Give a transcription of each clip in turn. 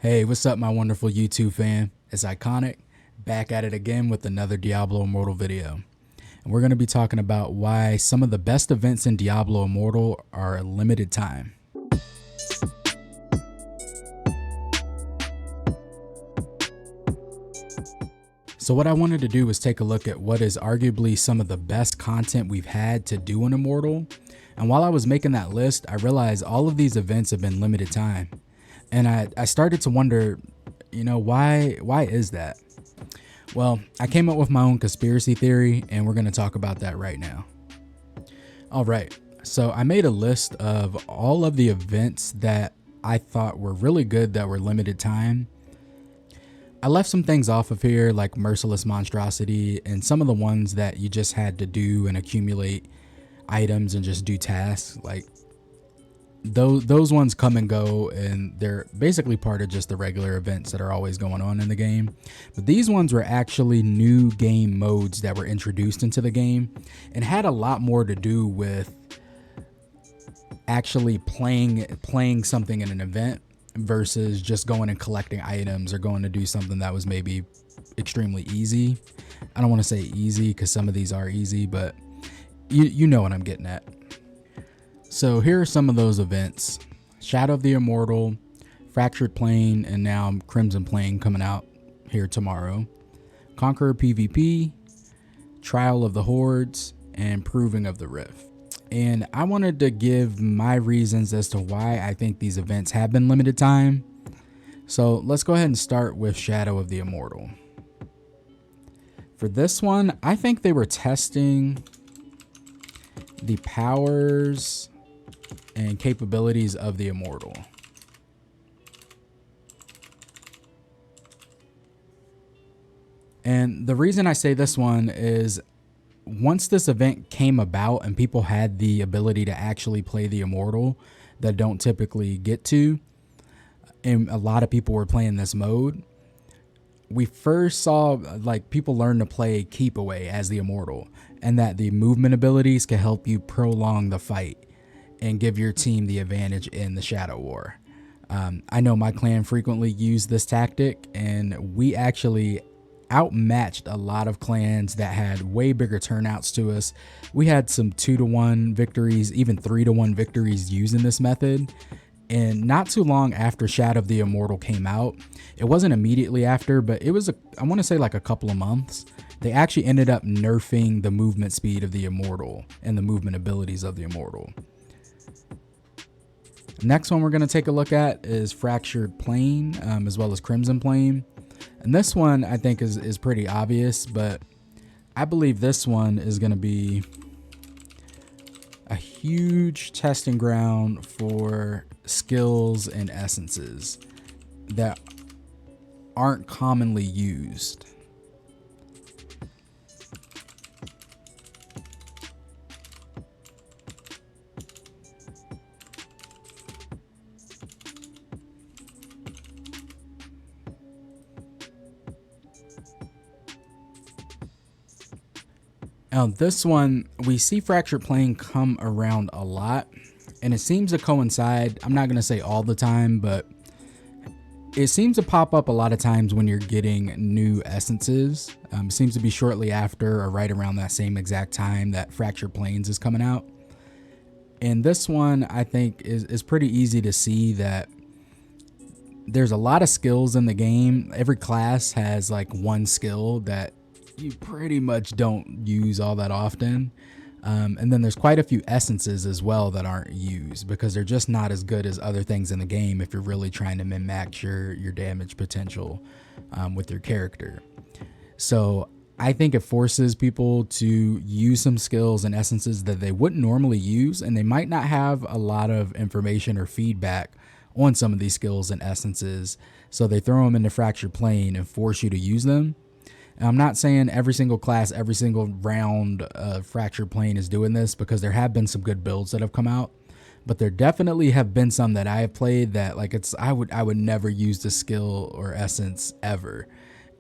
Hey, what's up, my wonderful YouTube fan? It's Iconic, back at it again with another Diablo Immortal video. And we're going to be talking about why some of the best events in Diablo Immortal are a limited time. So what I wanted to do was take a look at what is arguably some of the best content we've had to do in Immortal. And while I was making that list, I realized all of these events have been limited time. And I started to wonder, why is that? Well, I came up with my own conspiracy theory, and we're going to talk about that right now. All right, so I made a list of all of the events that I thought were really good that were limited time. I left some things off of here, like Merciless Monstrosity, and some of the ones that you just had to do and accumulate items and just do tasks. Like those ones come and go, and they're basically part of just the regular events that are always going on in the game. But these ones were actually new game modes that were introduced into the game and had a lot more to do with actually playing something in an event versus just going and collecting items or going to do something that was maybe extremely easy. I don't want to say easy because some of these are easy, but you know what I'm getting at. So here are some of those events: Shadow of the Immortal, Fractured Plane, and now Crimson Plane coming out here tomorrow, Conqueror PvP, Trial of the Hordes, and Proving of the Rift. And I wanted to give my reasons as to why I think these events have been limited time. So let's go ahead and start with Shadow of the Immortal. For this one, I think they were testing the powers and capabilities of the Immortal. And the reason I say this one is, once this event came about and people had the ability to actually play the Immortal that don't typically get to, and a lot of people were playing this mode, we first saw like people learn to play Keep Away as the Immortal, and that the movement abilities can help you prolong the fight and give your team the advantage in the Shadow War. I know my clan frequently used this tactic, and we actually outmatched a lot of clans that had way bigger turnouts to us. We had some 2-to-1 victories, even 3-to-1 victories using this method. And not too long after Shadow of the Immortal came out, it wasn't immediately after, but it was I want to say like a couple of months, they actually ended up nerfing the movement speed of the Immortal and the movement abilities of the Immortal. Next one we're going to take a look at is Fractured Plane, as well as Crimson Plane. And this one I think is pretty obvious, but I believe this one is going to be a huge testing ground for skills and essences that aren't commonly used. Now this one, we see Fractured Plane come around a lot, and it seems to coincide, I'm not going to say all the time, but it seems to pop up a lot of times when you're getting new essences. It seems to be shortly after or right around that same exact time that Fractured Planes is coming out. And this one I think is pretty easy to see that there's a lot of skills in the game. Every class has like one skill that you pretty much don't use all that often. And then there's quite a few essences as well that aren't used because they're just not as good as other things in the game if you're really trying to min-max your damage potential with your character. So I think it forces people to use some skills and essences that they wouldn't normally use, and they might not have a lot of information or feedback on some of these skills and essences. So they throw them into Fractured Plane and force you to use them. And I'm not saying every single class, every single round of Fractured Plane is doing this, because there have been some good builds that have come out, but there definitely have been some that I have played that like I would never use the skill or essence ever,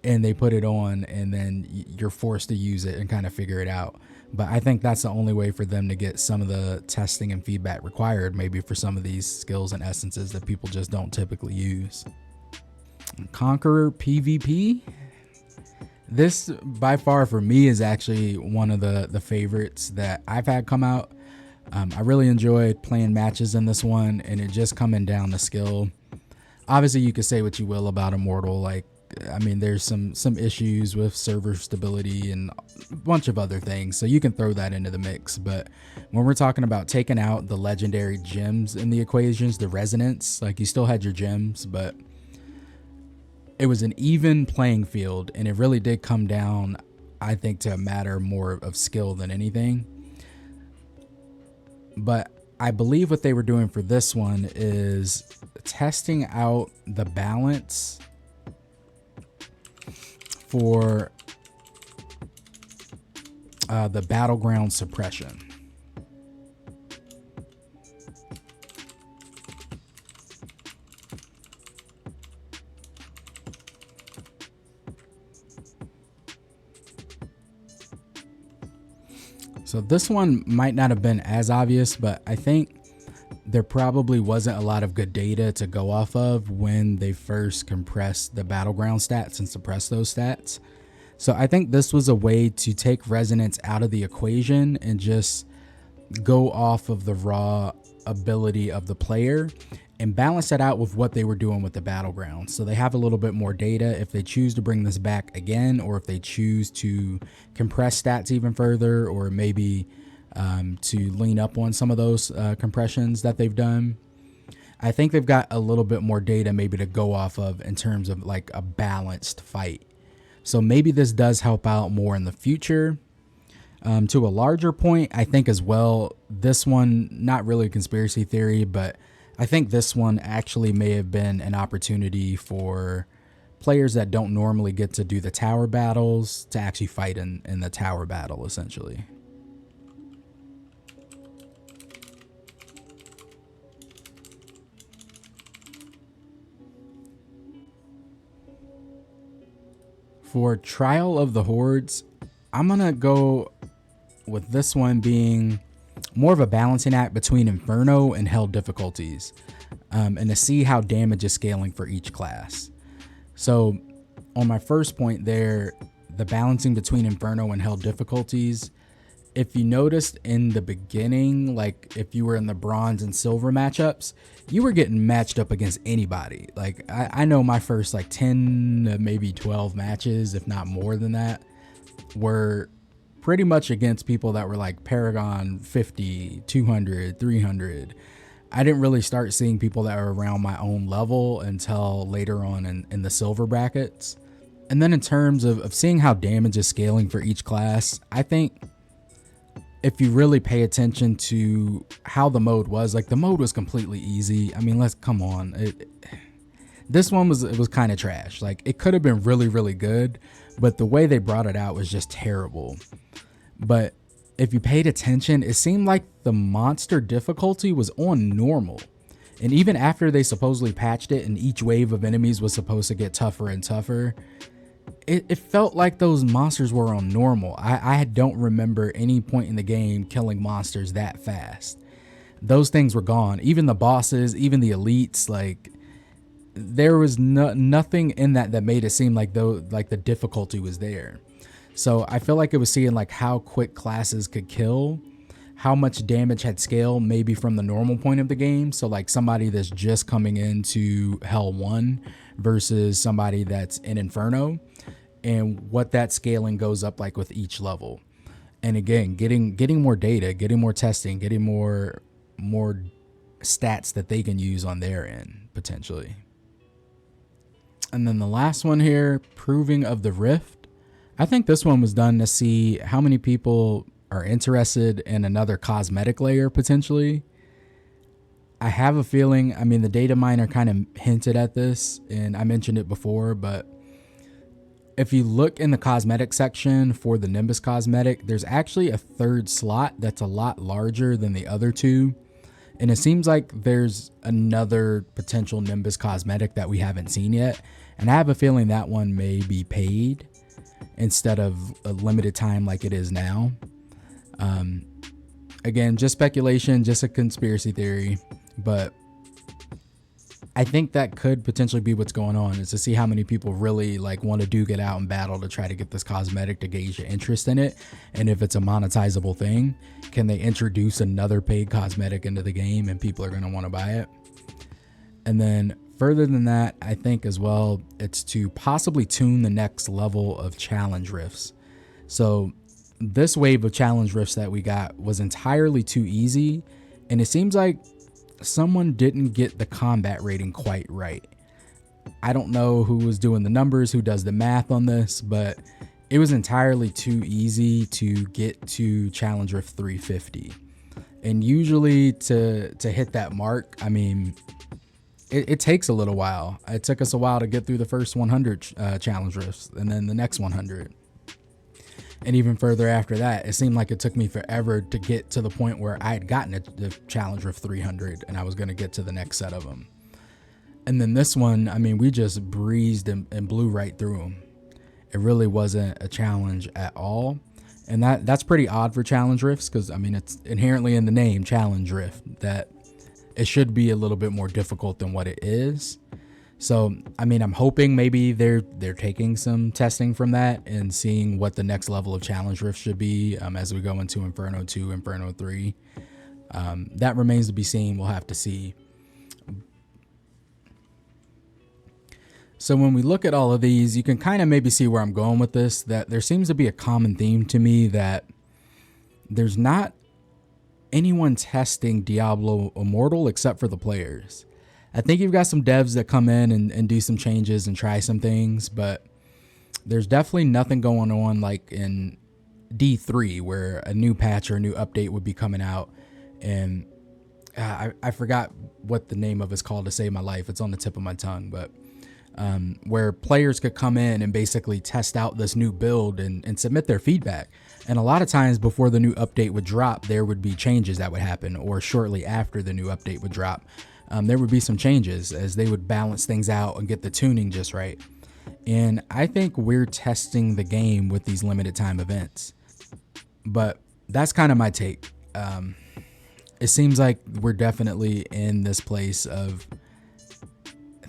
and they put it on and then you're forced to use it and kind of figure it out. But I think that's the only way for them to get some of the testing and feedback required, maybe for some of these skills and essences that people just don't typically use. Conqueror PvP. This by far for me is actually one of the favorites that I've had come out. I really enjoyed playing matches in this one, and it just coming down to skill. Obviously, you could say what you will about Immortal. Like, I mean, there's some issues with server stability and a bunch of other things, so you can throw that into the mix. But when we're talking about taking out the legendary gems in the equations, the resonance, like you still had your gems, but it was an even playing field, and it really did come down, I think, to a matter more of skill than anything. But I believe what they were doing for this one is testing out the balance for the battleground suppression. So this one might not have been as obvious, but I think there probably wasn't a lot of good data to go off of when they first compressed the battleground stats and suppressed those stats. So I think this was a way to take resonance out of the equation and just go off of the raw ability of the player and balance that out with what they were doing with the battleground. So they have a little bit more data if they choose to bring this back again, or if they choose to compress stats even further, or maybe to lean up on some of those compressions that they've done. I think they've got a little bit more data maybe to go off of in terms of like a balanced fight. So maybe this does help out more in the future. To a larger point, I think as well, this one, not really a conspiracy theory, but I think this one actually may have been an opportunity for players that don't normally get to do the tower battles to actually fight in the tower battle, essentially. For Trial of the Hordes, I'm going to go with this one being more of a balancing act between Inferno and Hell difficulties, and to see how damage is scaling for each class. So on my first point there, the balancing between Inferno and Hell difficulties, if you noticed in the beginning, like if you were in the bronze and silver matchups, you were getting matched up against anybody. Like I know my first like 10 maybe 12 matches, if not more than that, were pretty much against people that were like Paragon 50, 200, 300. I didn't really start seeing people that were around my own level until later on in the silver brackets. And then in terms of seeing how damage is scaling for each class, I think if you really pay attention to how the mode was, like the mode was completely easy. I mean, let's come on. This one was kind of trash. Like it could have been really, really good, but the way they brought it out was just terrible. But if you paid attention, it seemed like the monster difficulty was on normal. And even after they supposedly patched it and each wave of enemies was supposed to get tougher and tougher, it felt like those monsters were on normal. I don't remember any point in the game killing monsters that fast. Those things were gone. Even the bosses, even the elites, like there was nothing in that made it seem like the difficulty was there. So I feel like it was seeing like how quick classes could kill, how much damage had scale maybe from the normal point of the game. So like somebody that's just coming into Hell 1 versus somebody that's in Inferno, and what that scaling goes up like with each level. And again, getting more data, getting more testing, getting more stats that they can use on their end potentially. And then the last one here, Proving of the Rift. I think this one was done to see how many people are interested in another cosmetic layer potentially. I have a feeling, I mean, the data miner kind of hinted at this and I mentioned it before, but if you look in the cosmetic section for the Nimbus cosmetic, there's actually a third slot that's a lot larger than the other two. And it seems like there's another potential Nimbus cosmetic that we haven't seen yet. And I have a feeling that one may be paid instead of a limited time like it is now. Again, just speculation, just a conspiracy theory, but I think that could potentially be what's going on, is to see how many people really like want to get out and battle to try to get this cosmetic to gauge the interest in it. And if it's a monetizable thing, can they introduce another paid cosmetic into the game and people are going to want to buy it? And then further than that, I think as well, it's to possibly tune the next level of challenge rifts. So this wave of challenge rifts that we got was entirely too easy, and it seems like someone didn't get the combat rating quite right. I don't know who was doing the numbers, who does the math on this, but it was entirely too easy to get to challenge rift 350. And usually to hit that mark, I mean, it takes a little while. It took us a while to get through the first 100 challenge rifts, and then the next 100. And even further after that, it seemed like it took me forever to get to the point where I had gotten the challenge rift 300 and I was going to get to the next set of them. And then this one, I mean, we just breezed and blew right through them. It really wasn't a challenge at all. And that's pretty odd for challenge rifts, because I mean, it's inherently in the name, challenge rift, that it should be a little bit more difficult than what it is. So, I mean, I'm hoping maybe they're taking some testing from that and seeing what the next level of challenge rift should be as we go into Inferno 2, Inferno 3. That remains to be seen. We'll have to see. So when we look at all of these, you can kind of maybe see where I'm going with this, that there seems to be a common theme to me, that there's not anyone testing Diablo Immortal except for the players. I think you've got some devs that come in and do some changes and try some things, but there's definitely nothing going on like in D3 where a new patch or a new update would be coming out. And I forgot what the name of it's called to save my life. It's on the tip of my tongue, but where players could come in and basically test out this new build and submit their feedback. And a lot of times before the new update would drop, there would be changes that would happen, or shortly after the new update would drop. There would be some changes as they would balance things out and get the tuning just right. And I think we're testing the game with these limited time events. But that's kind of my take. It seems like we're definitely in this place of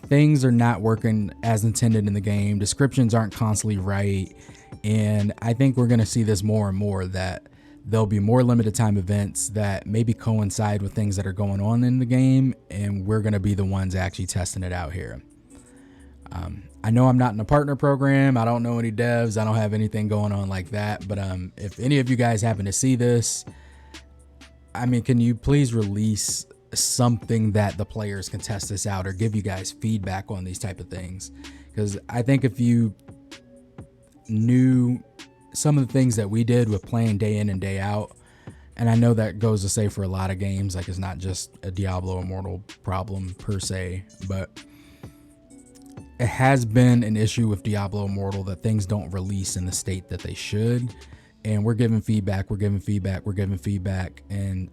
things are not working as intended in the game. Descriptions aren't constantly right. And I think we're going to see this more and more, that there'll be more limited time events that maybe coincide with things that are going on in the game, and we're going to be the ones actually testing it out here. I know I'm not in a partner program. I don't know any devs. I don't have anything going on like that. But if any of you guys happen to see this, I mean, can you please release something that the players can test this out or give you guys feedback on these type of things? Because I think if you knew some of the things that we did with playing day in and day out, and I know that goes to say for a lot of games, like it's not just a Diablo Immortal problem per se, but it has been an issue with Diablo Immortal that things don't release in the state that they should. And we're giving feedback, and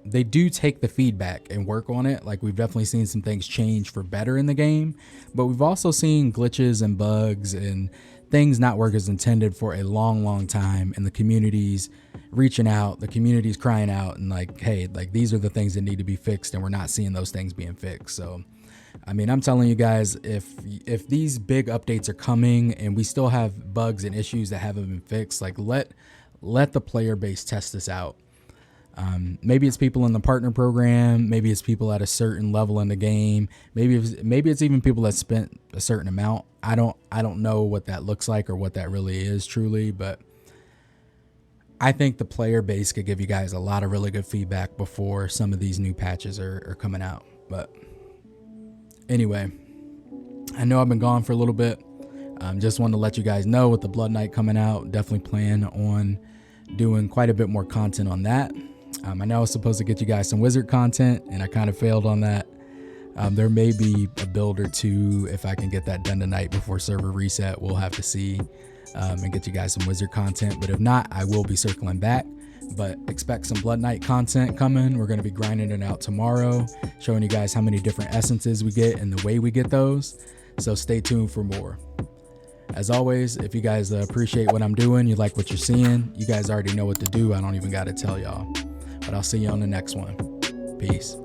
they do take the feedback and work on it. Like, we've definitely seen some things change for better in the game, but we've also seen glitches and bugs and things not work as intended for a long time, and the community's reaching out, the community's crying out and like, hey, like these are the things that need to be fixed, and we're not seeing those things being fixed. So I mean, I'm telling you guys, if these big updates are coming and we still have bugs and issues that haven't been fixed, like let the player base test this out. Maybe it's people in the partner program, maybe it's people at a certain level in the game, maybe it's even people that spent a certain amount. I don't know what that looks like or what that really is truly, but I think the player base could give you guys a lot of really good feedback before some of these new patches are coming out. But anyway, I know I've been gone for a little bit. Just wanted to let you guys know with the Blood Knight coming out, definitely plan on doing quite a bit more content on that. I know I was supposed to get you guys some wizard content, and I kind of failed on that. There may be a build or two if I can get that done tonight before server reset. We'll have to see and get you guys some wizard content. But if not, I will be circling back. But expect some Blood Knight content coming. We're going to be grinding it out tomorrow, showing you guys how many different essences we get and the way we get those. So stay tuned for more. As always, if you guys appreciate what I'm doing, you like what you're seeing, you guys already know what to do. I don't even got to tell y'all. But I'll see you on the next one. Peace.